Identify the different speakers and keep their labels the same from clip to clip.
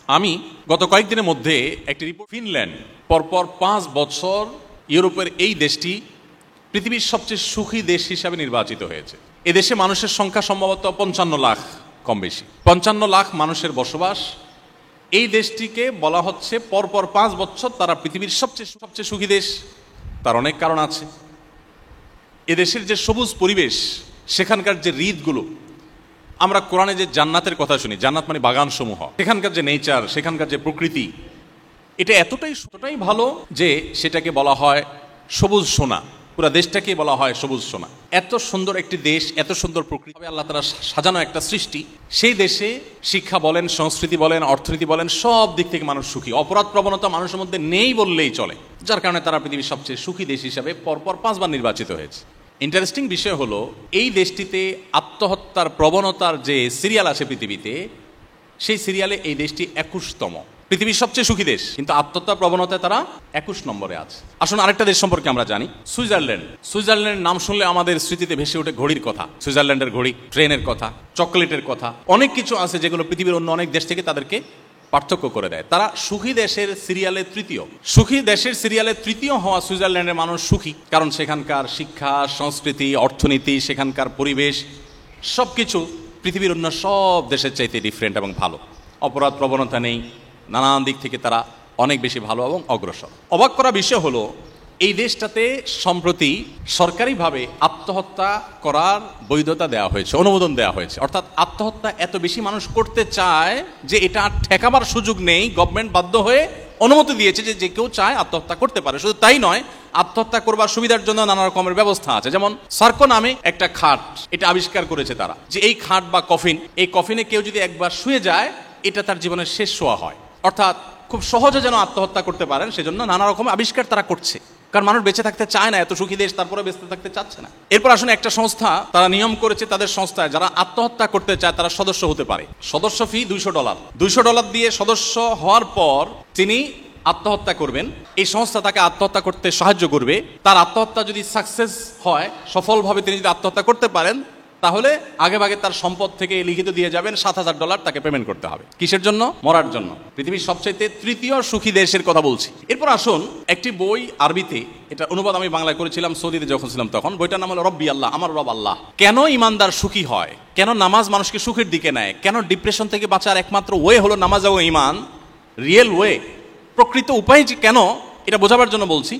Speaker 1: আমি গত কয়েকদিনের মধ্যে একটি রিপোর্ট, ফিনল্যান্ড পরপর ৫ বছর ইউরোপের এই দেশটি পৃথিবীর সবচেয়ে সুখী দেশ হিসাবে নির্বাচিত হয়েছে। এদেশে মানুষের সংখ্যা সম্ভবত ৫৫ লাখ, কম বেশি ৫৫ লাখ মানুষের বসবাস। এই দেশটিকে বলা হচ্ছে পরপর ৫ বছর তারা পৃথিবীর সবচেয়ে সুখী দেশ। তার অনেক কারণ আছে। এদেশের যে সবুজ পরিবেশ, সেখানকার যে হ্রদগুলো, আমরা কোরআনে যে জান্নাতের কথা শুনি, জান্নাত মানে বাগান সমূহ, সেখানকার যে নেচার, সেখানকার যে প্রকৃতি, এটা এতটাই ভালো যে সেটাকে বলা হয় সবুজ সোনা। পুরো দেশটাকে বলা হয় সবুজ সোনা। এত সুন্দর একটি দেশ, এত সুন্দর প্রকৃতি, আল্লাহ তাআলা সাজানো একটা সৃষ্টি। সেই দেশে শিক্ষা বলেন, সংস্কৃতি বলেন, অর্থনীতি বলেন, সব দিক থেকে মানুষ সুখী। অপরাধ প্রবণতা মানুষের মধ্যে নেই বললেই চলে, যার কারণে তারা পৃথিবীর সবচেয়ে সুখী দেশ হিসাবে পরপর ৫ বার নির্বাচিত হয়েছে। ইন্টারেস্টিং বিষয় হলো, এই দেশটিতে আত্মহত্যার প্রবণতার যে সিরিয়াল আছে পৃথিবীতে, সেই সিরিয়ালে এই দেশটি ২১তম পৃথিবীর সবচেয়ে সুখী দেশ, কিন্তু আত্মহত্যার প্রবণতায় তারা ২১ নম্বরে আছে। আসুন আরেকটা দেশ সম্পর্কে আমরা জানি, সুইজারল্যান্ড। সুইজারল্যান্ডের নাম শুনলে আমাদের স্মৃতিতে ভেসে ওঠে ঘড়ির কথা, সুইজারল্যান্ডের ঘড়ি, ট্রেনের কথা, চকোলেটের কথা, অনেক কিছু আছে যেগুলো পৃথিবীর অন্য অনেক দেশ থেকে তাদেরকে পার্থক্য করে দেয়। তারা সুখী দেশের সিরিয়ালে তৃতীয়। সুখী দেশের সিরিয়ালে তৃতীয় হওয়া সুইজারল্যান্ডের মানুষ সুখী, কারণ সেখানকার শিক্ষা, সংস্কৃতি, অর্থনীতি, সেখানকার পরিবেশ, সবকিছু পৃথিবীর অন্য সব দেশের চাইতে ডিফারেন্ট এবং ভালো। অপরাধ প্রবণতা নেই, নানান দিক থেকে তারা অনেক বেশি ভালো এবং অগ্রসর। অবাক করা বিষয় হলো, এই দেশটাতে সম্প্রতি সরকারিভাবে আত্মহত্যা করার বৈধতা দেওয়া হয়েছে, অনুমোদন দেওয়া হয়েছে। অর্থাৎ আত্মহত্যা এত বেশি মানুষ করতে চায় যে এটা ঠেকাবার সুযোগ নেই। গভর্নমেন্ট বাধ্য হয়ে অনুমতি দিয়েছে যে যে কেউ চায় আত্মহত্যা করতে পারে। শুধু তাই নয়, আত্মহত্যা করবার সুবিধার জন্য নানা রকমের ব্যবস্থা আছে। যেমন সার্কো নামে একটা খাট, এটা আবিষ্কার করেছে তারা, যে এই খাট বা কফিন, এই কফিনে কেউ যদি একবার শুয়ে যায়, এটা তার জীবনের শেষ শোয়া হয়। অর্থাৎ খুব সহজে যেন আত্মহত্যা করতে পারেন, সেজন্য নানা রকম আবিষ্কার তারা করছে। কারণ মানুষ বেঁচে থাকতে চায় না, এত সুখী দেশ, তারপরে বেঁচে থাকতে চাচ্ছে না। এরপর আসুন, একটা সংস্থা তারা নিয়ম করেছে, তাদের সংস্থায় যারা আত্মহত্যা করতে চায় তারা সদস্য হতে পারে। সদস্য ফি $200। $200 দিয়ে সদস্য হওয়ার পর তিনি আত্মহত্যা করবেন। এই সংস্থা তাকে আত্মহত্যা করতে সাহায্য করবে। তার আত্মহত্যা যদি সাকসেস হয়, সফলভাবে তিনি যদি আত্মহত্যা করতে পারেন, তাহলে আগেভাগে তার সম্পদ থেকে লিখিত দিয়ে যাবেন, $7,000 তাকে পেমেন্ট করতে হবে। কিসের জন্য? মরার জন্য। পৃথিবীর সবচাইতে তৃতীয় সুখী দেশের কথা বলছি। এরপর আসুন, একটি বই আরবিতে, এটা অনুবাদ আমি বাংলায় করেছিলাম সৌদিতে যখন ছিলাম তখন। বইটার নাম হলো রব্বি আল্লাহ, আমার রব আল্লাহ। কেন ইমানদার সুখী হয়, কেন নামাজ মানুষকে সুখের দিকে নেয়, কেন ডিপ্রেশন থেকে বাঁচার একমাত্র ওয়ে হলো নামাজ ও ইমান, রিয়েল ওয়ে, প্রকৃত উপায় যে কেন, এটা বোঝাবার জন্য বলছি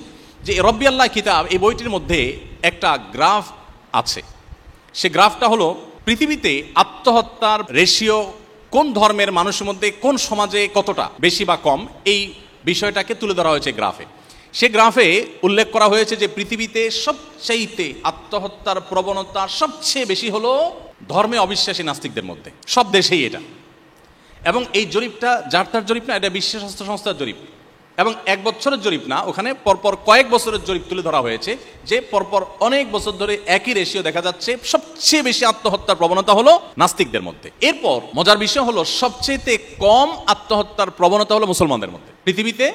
Speaker 1: যে রব্বি আল্লাহ কিতাব, এই বইটির মধ্যে একটা গ্রাফ আছে। সে গ্রাফটা হলো পৃথিবীতে আত্মহত্যার রেশিও কোন ধর্মের মানুষের মধ্যে, কোন সমাজে কতটা বেশি বা কম, এই বিষয়টাকে তুলে ধরা হয়েছে গ্রাফে। সে গ্রাফে উল্লেখ করা হয়েছে যে পৃথিবীতে সবচাইতে আত্মহত্যার প্রবণতা সবচেয়ে বেশি হলো ধর্মে অবিশ্বাসী নাস্তিকদের মধ্যে, সব দেশেই এটা। এবং এই জরিপটা যার তার জরিপ না, এটা বিশ্ব স্বাস্থ্য সংস্থার জরিপ, এবং 1 বছরের জরিপ না, ওখানে পরপর কয়েক বছরের জরিপ তুলে ধরা হয়েছে যে পরপর অনেক বছর ধরে একই রেশিও দেখা যাচ্ছে। সবচেয়ে বেশি আত্মহত্যার প্রবণতা হলো নাস্তিকদের মধ্যে। এরপর মজার বিষয় হলো, সবচেয়ে কম আত্মহত্যার প্রবণতা হলো মুসলমানদের মধ্যে। পৃথিবীতে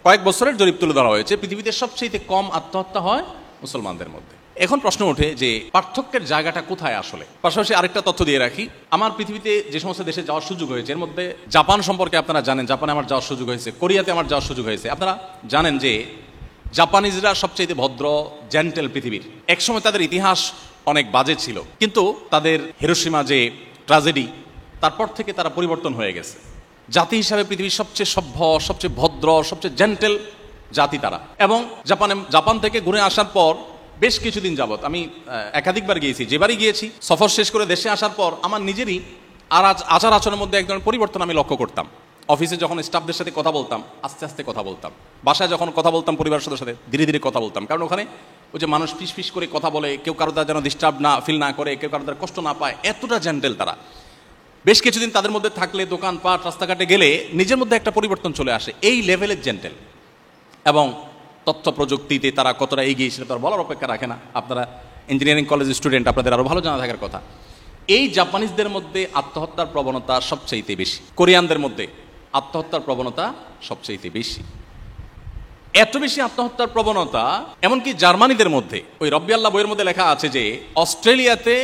Speaker 1: কয়েক বছরের জরিপ তুলে ধরা হয়েছে, পৃথিবীতে সবচেয়ে কম আত্মহত্যা হয় মুসলমানদের মধ্যে। এখন প্রশ্ন ওঠে যে পার্থক্যের জায়গাটা কোথায় আসলে। পাশাপাশি আরেকটা তথ্য দিয়ে রাখি, আমার পৃথিবীতে যে সমস্ত দেশে যাওয়ার সুযোগ হয়েছে, এর মধ্যে জাপান সম্পর্কে আপনারা জানেন, জাপানে আমার যাওয়ার সুযোগ হয়েছে, কোরিয়াতে আমার যাওয়ার সুযোগ হয়েছে। আপনারা জানেন যে জাপানিজরা সবচেয়ে ভদ্র, জেন্টেল পৃথিবীর। একসময় তাদের ইতিহাস অনেক বাজে ছিল, কিন্তু তাদের হিরোশিমা যে ট্র্যাজেডি, তারপর থেকে তারা পরিবর্তন হয়ে গেছে। জাতি হিসাবে পৃথিবীর সবচেয়ে সভ্য, সবচেয়ে ভদ্র, সবচেয়ে জেন্টেল জাতি তারা। এবং জাপান থেকে ঘুরে আসার পর বেশ কিছুদিন যাবত আমি একাধিকবার গিয়েছি, যেবারই গিয়েছি সফর শেষ করে দেশে আসার পর আমার নিজেরই আচার আচরণের মধ্যে এক ধরনের পরিবর্তন আমি লক্ষ্য করতাম। অফিসে যখন স্টাফদের সাথে কথা বলতাম, আস্তে আস্তে কথা বলতাম। বাসায় যখন কথা বলতাম পরিবারের সাথে ধীরে ধীরে কথা বলতাম। কারণ ওখানে ওই যে মানুষ ফিস ফিস করে কথা বলে, কেউ কারো দ্বারা যেন ডিস্টার্ব না ফিল না করে, কেউ কারো দ্বারা কষ্ট না পায়, এতটা জেন্টেল তারা। বেশ কিছুদিন তাদের মধ্যে থাকলে, দোকানপাট, রাস্তাঘাটে গেলে নিজের মধ্যে একটা পরিবর্তন চলে আসে, এই লেভেলের জেন্টেল। এবং তথ্য প্রযুক্তিতে তারা কতটা এগিয়ে ছিল তার বলার অপেক্ষা রাখে না। আপনারা ইঞ্জিনিয়ারিং কলেজের স্টুডেন্ট, আপনাদের আরও ভালো জানা থাকার কথা। এই জাপানিজদের মধ্যে আত্মহত্যার প্রবণতা সবচাইতে বেশি, কোরিয়ানদের মধ্যে আত্মহত্যার প্রবণতা সবচাইতে বেশি। এত বেশি আত্মহত্যার প্রবণতা এমনকি জার্মানিদের মধ্যে, ওই রব্বি আল্লাহ বইয়ের মধ্যে লেখা আছে যে অস্ট্রেলিয়াতে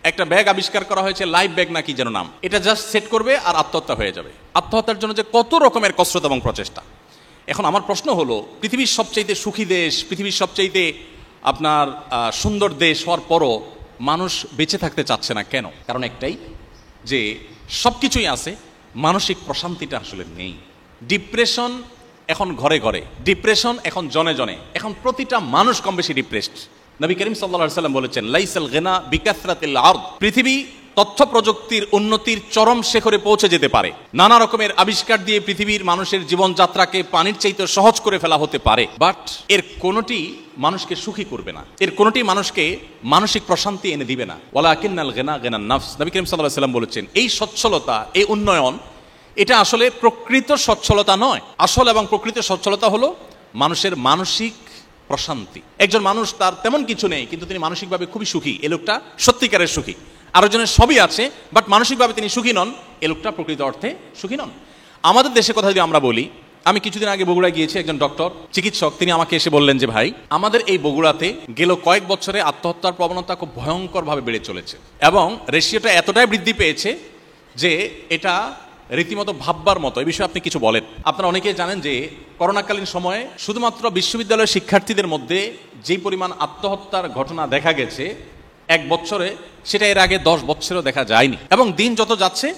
Speaker 1: একটা ব্যাগ আবিষ্কার করা হয়েছে, লাইফ ব্যাগ নাকি যেন নাম, এটা জাস্ট সেট করবে আর আত্মহত্যা হয়ে যাবে। আত্মহত্যার জন্য যে কত রকমের কসরত এবং প্রচেষ্টা। এখন আমার প্রশ্ন হলো, পৃথিবীর সবচাইতে সুখী দেশ, পৃথিবীর সবচাইতে আপনার সুন্দর দেশ হওয়ার পরও মানুষ বেঁচে থাকতে চাচ্ছে না কেন? কারণ একটাই, যে সব কিছুই আছে, মানসিক প্রশান্তিটা আসলে নেই। ডিপ্রেশন এখন ঘরে ঘরে, ডিপ্রেশন এখন জনে জনে, এখন প্রতিটা মানুষ কম বেশি ডিপ্রেসড। নবী করিম সাল্লাল্লাহু আলাইহি ওয়াসাল্লাম বলেছেন, লাইসাল গিনা বিকাসরাতিল আরদ। পৃথিবী তথ্য প্রযুক্তির উন্নতির চরম শিখরে পৌঁছে যেতে পারে, নানা রকমের আবিষ্কার দিয়ে পৃথিবীর মানুষের জীবনযাত্রাকে পানির চাইতে সহজ করে ফেলা হতে পারে, বাট এর কোনোটি মানুষকে সুখী করবে না, এর কোনোটি মানুষকে মানসিক প্রশান্তি এনে দিবে না। ওয়ালাকিন্নাল গিনা গিনান নাফস। নবী করিম সাল্লাল্লাহু আলাইহি ওয়াসাল্লাম বলেছেন, এই সচ্ছলতা, এই উন্নয়ন, এটা আসলে প্রকৃত সচ্ছলতা নয়। আসল এবং প্রকৃত সচ্ছলতা হলো মানুষের মানসিক প্রশান্তি। একজন মানুষ তার তেমন কিছু নেই কিন্তু তিনি মানসিকভাবে খুবই সুখী, এ লোকটা সত্যিকারের সুখী। আরেকজনের সবই আছে বাট মানসিকভাবে তিনি সুখী নন, এ লোকটা প্রকৃত অর্থে সুখী নন। আমাদের দেশে কথা যদি আমরা বলি, আমি কিছুদিন আগে বগুড়ায় গিয়েছি, একজন ডক্টর চিকিৎসক তিনি আমাকে এসে বললেন যে ভাই, আমাদের এই বগুড়াতে গেল কয়েক বছরে আত্মহত্যার প্রবণতা খুব ভয়ঙ্করভাবে বেড়ে চলেছে এবং রেশিওটা এতটাই বৃদ্ধি পেয়েছে যে এটা রীতিমতো ভাববার মতো। এই বিষয়ে আপনি কিছু বলেন। আপনারা অনেকেই জানেন যে করোনাকালীন সময়ে শুধুমাত্র বিশ্ববিদ্যালয়ের শিক্ষার্থীদের মধ্যে যে পরিমাণ আত্মহত্যার ঘটনা দেখা গেছে এক বছরে, সেটা এর আগে 10 বছরেও দেখা যায়নি। এবং দিন যত যাচ্ছে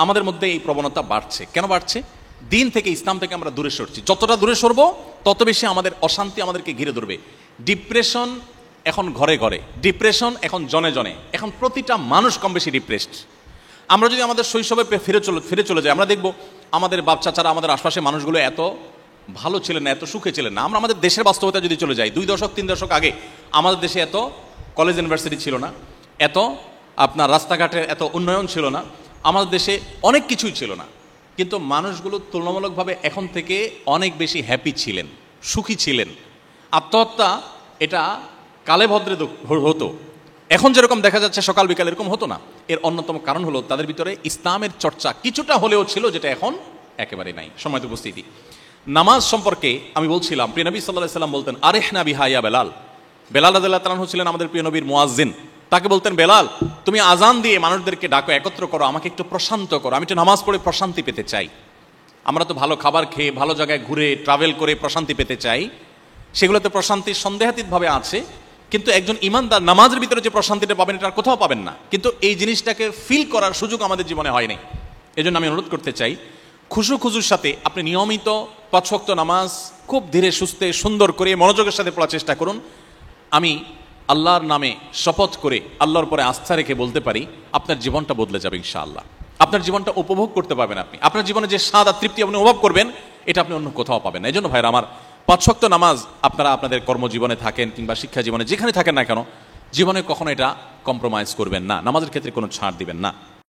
Speaker 1: আমাদের মধ্যে এই প্রবণতা বাড়ছে। কেন বাড়ছে? দিন থেকে, ইসলাম থেকে আমরা দূরে সরছি। যতটা দূরে সরবো তত বেশি আমাদের অশান্তি আমাদেরকে ঘিরে ধরবে। ডিপ্রেশন এখন ঘরে ঘরে, ডিপ্রেশন এখন জনে জনে, এখন প্রতিটা মানুষ কম বেশি ডিপ্রেসড। আমরা যদি আমাদের শৈশবে ফিরে চলে যাই, আমরা দেখব আমাদের বাপ চাচারা, আমাদের আশপাশে মানুষগুলো এত ভালো ছিলেন না, এত সুখে ছিলেন না। আমরা আমাদের দেশের বাস্তবতা যদি চলে যাই, 2 দশক 3 দশক আগে আমাদের দেশে এত কলেজ ইউনিভার্সিটি ছিল না, এত আপনার রাস্তাঘাটের এত উন্নয়ন ছিল না, আমাদের দেশে অনেক কিছুই ছিল না, কিন্তু মানুষগুলো তুলনামূলকভাবে এখন থেকে অনেক বেশি হ্যাপি ছিলেন, সুখী ছিলেন। আত্মহত্যা এটা কালে ভদ্রে হতো, এখন যেরকম দেখা যাচ্ছে সকাল বিকাল এরকম হতো না। এর অন্যতম কারণ হলো তাদের ভিতরে ইসলামের চর্চা কিছুটা হলেও ছিল, যেটা এখন একেবারে নাই। সময়ত উপস্থিতি, নামাজ সম্পর্কে আমি বলছিলাম, প্রিয় নবী সাল্লাল্লাহু আলাইহি ওয়াসাল্লাম বলতেন, আরিহনা বিহা ইয়া বেলাল। বেলাল রাদিয়াল্লাহু তাআলা ছিলেন আমাদের প্রিয় নবীর মুয়াজ্জিন। তাকে বলতেন, বেলাল তুমি আজান দিয়ে মানুষদেরকে ডাকো, একত্র করো, আমাকে একটু প্রশান্ত করো, আমি একটু নামাজ পড়ে প্রশান্তি পেতে চাই। আমরা তো ভালো খাবার খেয়ে, ভালো জায়গায় ঘুরে ট্রাভেল করে প্রশান্তি পেতে চাই, সেগুলোতে প্রশান্তি সন্দেহাতীতভাবে আছে, কিন্তু একজন ইমানদার নামাজের ভিতরে যে প্রশান্তিটা পাবেন এটা আর কোথাও পাবেন না। কিন্তু এই জিনিসটাকে ফিল করার সুযোগ আমাদের জীবনে হয়নি। এজন্য আমি অনুরোধ করতে চাই, খুশুর সাথে আপনি নিয়মিত 5 ওয়াক্ত নামাজ খুব ধীরে সুস্থে সুন্দর করে মনোযোগের সাথে পড়ার চেষ্টা করুন। আমি আল্লাহর নামে শপথ করে, আল্লাহর পরে আস্থা রেখে বলতে পারি, আপনার জীবনটা বদলে যাবে ইনশাআল্লাহ। আপনার জীবনটা উপভোগ করতে পারবেন আপনি, আপনার জীবনে যে স্বাদ আর তৃপ্তি আপনি অনুভব করবেন, এটা আপনি অন্য কোথাও পাবেন না। এই জন্য ভাইরা আমার, 5 ওয়াক্ত নামাজ আপনারা আপনাদের কর্মজীবনে থাকেন কিংবা শিক্ষা জীবনে যেখানে থাকেন না কেন, জীবনে কখনো এটা কম্প্রোমাইজ করবেন না, নামাজের ক্ষেত্রে কোনো ছাড় দিবেন না।